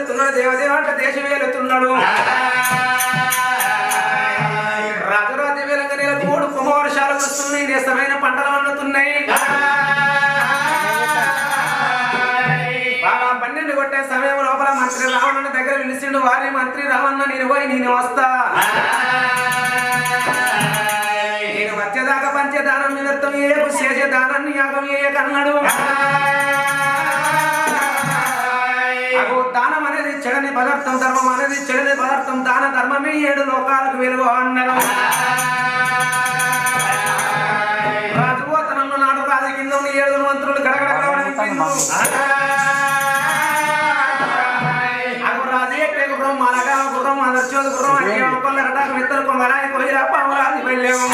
వెళుతున్నాడు దేవదేవ అంటే దేశం వెళుతున్నాడు రాజురాజ్య వేలంగా నెల 3 కుంభవర్షాలు వస్తున్నాయి నేస్తమైన పంటలు వండుతున్నాయి బాబా 12 కొట్టే సమయం లోపల మంత్రి రావణ దగ్గర పిలిచిండు వారి మంత్రి రావణ నేను పోయి నేను వస్తా నేను వచ్చేదాకా పంచదానం నిమిత్తం ఏకు చేసే దానాన్ని యాగం ఏకన్నాడు అగో దానం అనేది చెడని పదార్థం ధర్మం అనేది చెడని పదార్థం దాన ధర్మమే 7 లోకాలకు వెలుగు అన్నారు రాజుపోతనంలో నాడు రాజు కింద 7 మంత్రులు గడగడ గుర్రం మలగా గుర్రం అందర్చోదు గుర్రం అంటే కొల్లరటాకు విత్తలు కొంగరాయి కొయ్యరా పామురాది వెళ్ళాము